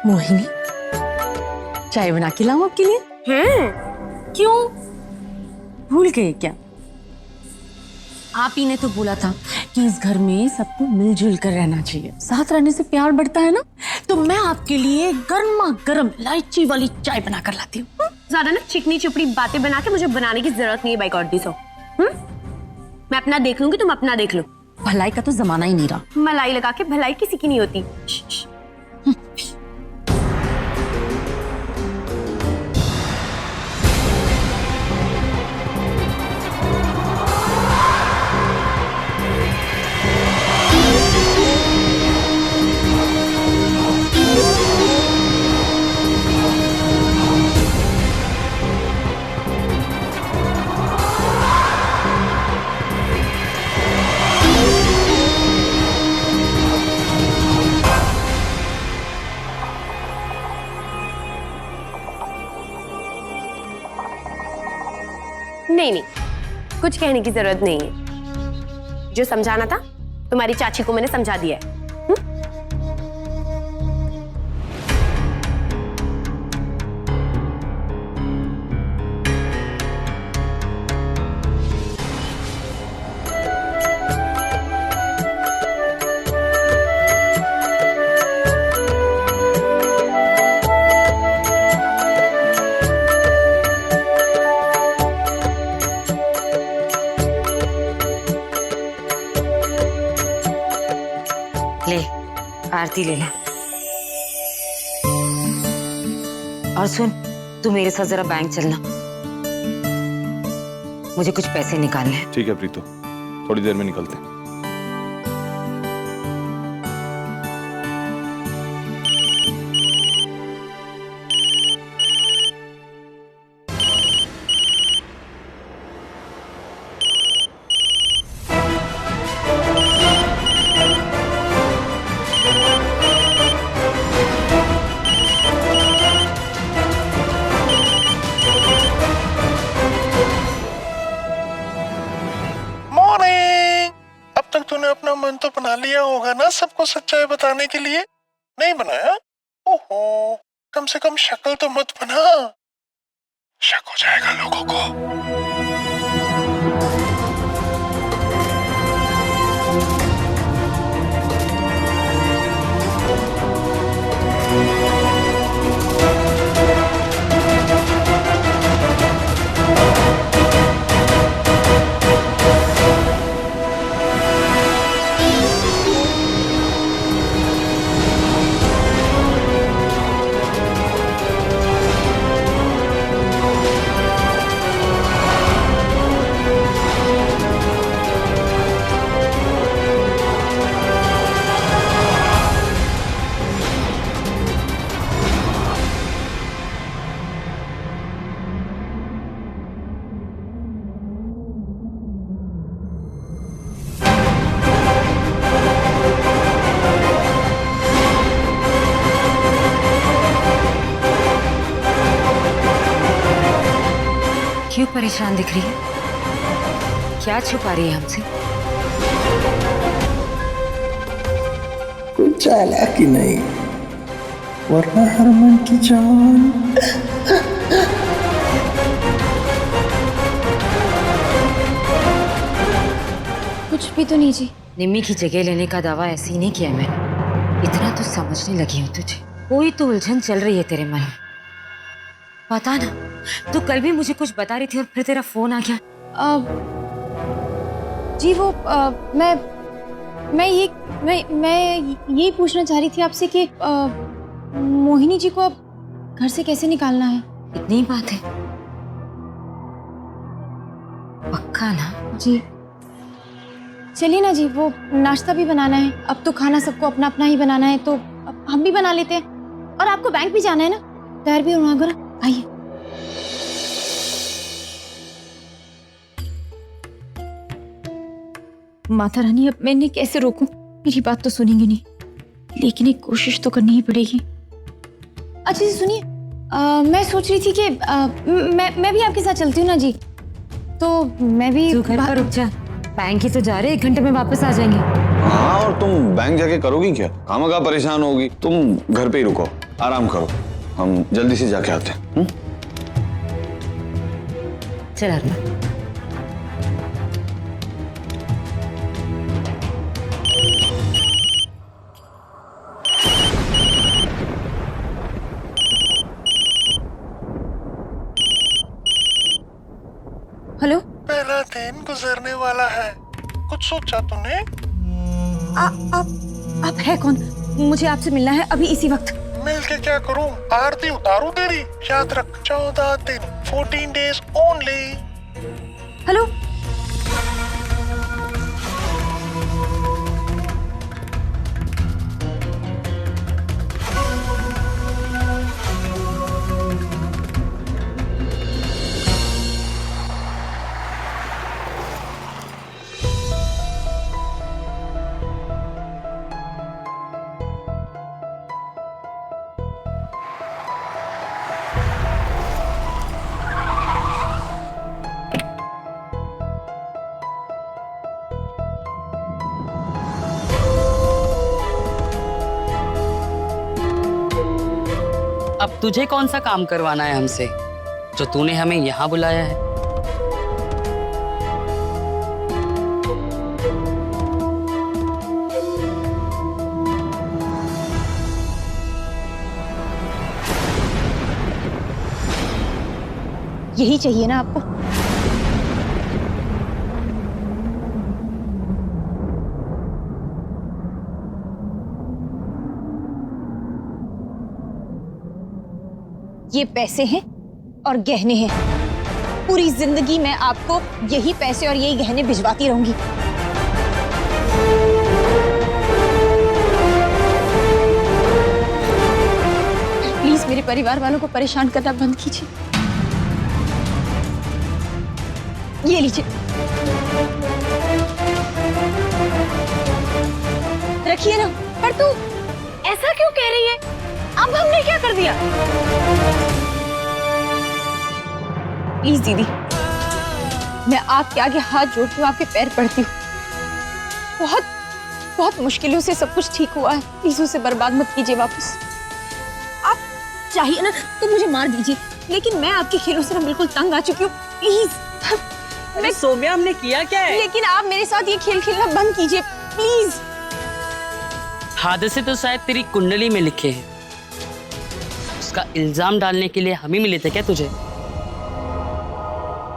मोहिनी, चाय बना के लाऊं आपके लिए? हैं? क्यों? भूल गए क्या? आप ही ने तो बोला था कि इस घर में सबको मिलजुल कर रहना चाहिए, साथ रहने से प्यार बढ़ता है ना। तो मैं आपके लिए गर्मा गर्म इलायची वाली चाय बना कर लाती हूँ। ज्यादा ना चिकनी चुपड़ी बातें बना के मुझे बनाने की जरूरत नहीं है बाई गॉड दी सो। मैं अपना देख लूंगी, तुम अपना देख लो। भलाई का तो जमाना ही नहीं रहा। मलाई लगा के भलाई किसी की नहीं होती। नहीं नहीं, कुछ कहने की जरूरत नहीं है। जो समझाना था तुम्हारी चाची को मैंने समझा दिया है। ले आरती ले ले। और सुन, तू मेरे साथ जरा बैंक चलना, मुझे कुछ पैसे निकालने हैं। ठीक है प्रीतो, थोड़ी देर में निकलते हैं। तूने अपना मन तो बना लिया होगा ना सबको सच्चाई बताने के लिए? नहीं बनाया? ओहो, कम से कम शक्ल तो मत बना, शक हो जाएगा लोगों को। क्यों परेशान दिख रही है? क्या छुपा रही है हमसे? कुछ चालाकी नहीं, वरना हरमन की जान। कुछ भी तो नहीं जी। निम्मी की जगह लेने का दावा ऐसे ही नहीं किया मैंने। इतना तो समझने लगी हूँ तुझे। कोई तो उलझन चल रही है तेरे मन में। पता ना, तू कल भी मुझे कुछ बता रही थी और फिर तेरा फोन आ गया। जी वो मैं यही पूछना चाह रही थी आपसे कि मोहिनी जी को अब घर से कैसे निकालना है? इतनी बात है? पक्का ना? जी चलिए ना जी, वो नाश्ता भी बनाना है। अब तो खाना सबको अपना अपना ही बनाना है, तो अब हम भी बना लेते हैं। और आपको बैंक भी जाना है ना, तैयार भी होना होगा। आइए। माता रानी, अब मैं इन्हें कैसे रोकूं? मेरी बात तो सुनेंगे नहीं, लेकिन एक कोशिश तो करनी ही पड़ेगी। अच्छा जी सुनिए, मैं सोच रही थी कि मैं भी आपके साथ चलती हूँ ना जी। तो मैं भी तू घर पर रुक जा, बैंक ही तो जा रहे, 1 घंटे में वापस आ जाएंगे। हाँ, और तुम बैंक जाके करोगी क्या? खामखा परेशान होगी, तुम घर पे ही रुको। आराम करो, हम जल्दी से जाके आते हैं। चल अरुणा। हेलो। पहला दिन गुजरने वाला है, कुछ सोचा तूने? आप है कौन? मुझे आपसे मिलना है अभी इसी वक्त। मिल के क्या करूं? आरती उतारू तेरी? याद रख, 14 दिन, 14 days ओनली। हेलो। अब तुझे कौन सा काम करवाना है हमसे जो तूने हमें यहाँ बुलाया है? यही चाहिए ना आपको? ये पैसे हैं और गहने हैं। पूरी जिंदगी मैं आपको यही पैसे और यही गहने भिजवाती रहूंगी। प्लीज मेरे परिवार वालों को परेशान करना बंद कीजिए। ये लीजिए, रखिए ना। पर तू ऐसा क्यों कह रही है? अब हमने क्या कर दिया? प्लीज दीदी, मैं आपके आगे हाथ जोड़ती हूँ, आपके पैर पड़ती हूँ। बहुत बहुत मुश्किलों से सब कुछ ठीक हुआ है, प्लीज उसे बर्बाद मत कीजिए वापस। आप चाहिए ना तो मुझे मार दीजिए, लेकिन मैं आपके खेलों से ना बिल्कुल तंग आ चुकी हूँ। प्लीज। मैं सोम्या, हमने किया क्या है? लेकिन आप मेरे साथ ये खेल खेलना बंद कीजिए प्लीज। हादसे तो शायद तेरी कुंडली में लिखे हैं। उसका इल्जाम डालने के लिए हम ही मिले थे क्या तुझे?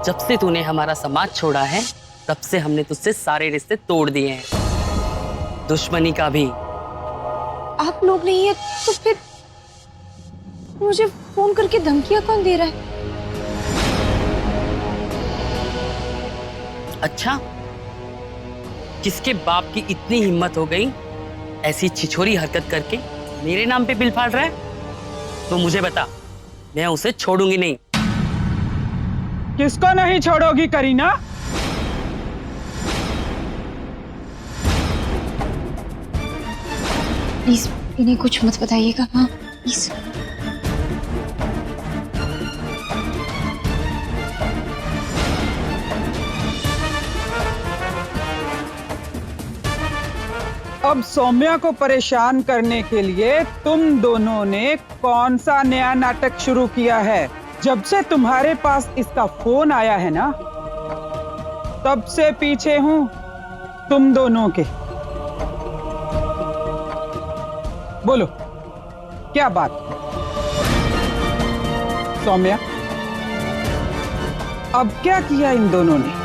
जब से तूने हमारा समाज छोड़ा है तब से हमने तुझसे सारे रिश्ते तोड़ दिए हैं, दुश्मनी का भी। आप लोग नहीं है तो फिर मुझे फोन करके धमकियां कौन दे रहा है? अच्छा, किसके बाप की इतनी हिम्मत हो गई ऐसी छिछोरी हरकत करके मेरे नाम पे बिल फाड़ रहा है? तो मुझे बता, मैं उसे छोड़ूंगी नहीं। किसको नहीं छोड़ोगी करीना? प्लीज इन्हें कुछ मत बताइएगा। हाँ प्लीज। अब सौम्या को परेशान करने के लिए तुम दोनों ने कौन सा नया नाटक शुरू किया है? जब से तुम्हारे पास इसका फोन आया है ना, तब से पीछे हूं तुम दोनों के। बोलो क्या बात? सौम्या, अब क्या किया इन दोनों ने?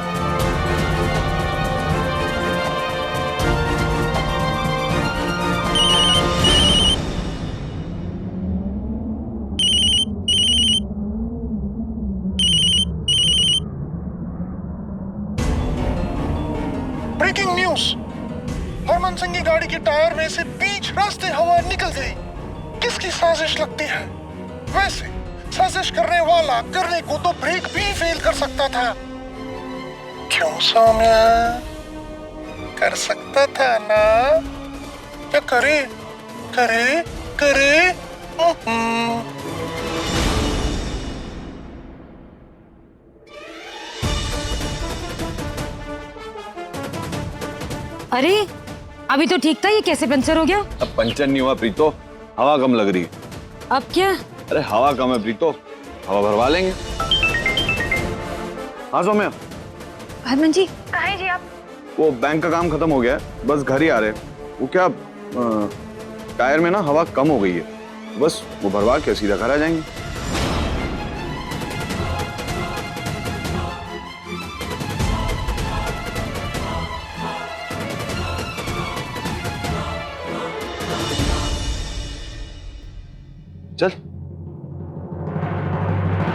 ब्रेकिंग न्यूज, हरमन सिंह की गाड़ी के टायर में से बीच रास्ते हवा निकल गई। किसकी साजिश लगती है? वैसे साजिश करने वाला करने को तो ब्रेक भी फेल कर सकता था। क्यों सौम्या? कर सकता था ना? क्या करे करे करे? अरे अभी तो ठीक था, ये कैसे पंचर हो गया? अब पंचर नहीं हुआ प्रीतो, हवा कम लग रही है। अब क्या? अरे हवा कम है प्रीतो, हवा भरवा लेंगे। हाँ सौम्या, हरमन जी कहाँ हैं जी आप? वो बैंक का काम खत्म हो गया है, बस घर ही आ रहे हैं। वो क्या टायर में ना हवा कम हो गई है, बस वो भरवा के सीधा घर आ जाएंगे। चल।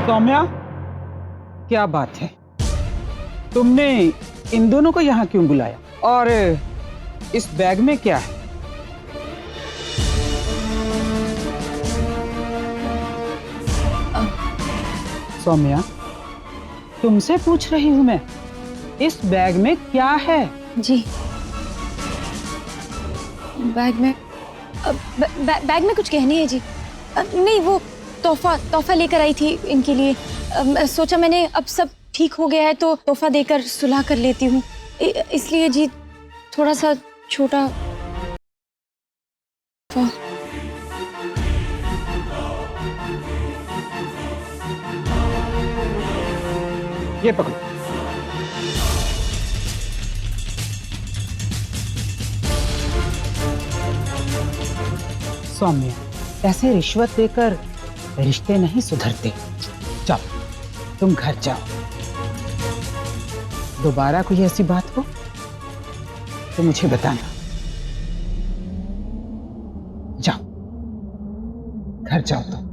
सौम्या, क्या बात है, तुमने इन दोनों को यहाँ क्यों बुलाया? और इस बैग में क्या है? सौम्या, तुमसे पूछ रही हूं मैं, इस बैग में क्या है? जी बैग में बैग में कुछ कहनी है जी? नहीं, वो तोहफा लेकर आई थी इनके लिए। सोचा मैंने अब सब ठीक हो गया है तो तोहफा देकर सुलह कर लेती हूँ, इसलिए जी थोड़ा सा छोटा। ये पकड़ो। सौम्या, ऐसे रिश्वत देकर रिश्ते नहीं सुधरते। जाओ, तुम घर जाओ। दोबारा कोई ऐसी बात हो तो मुझे बताना। जाओ, घर जाओ तुम।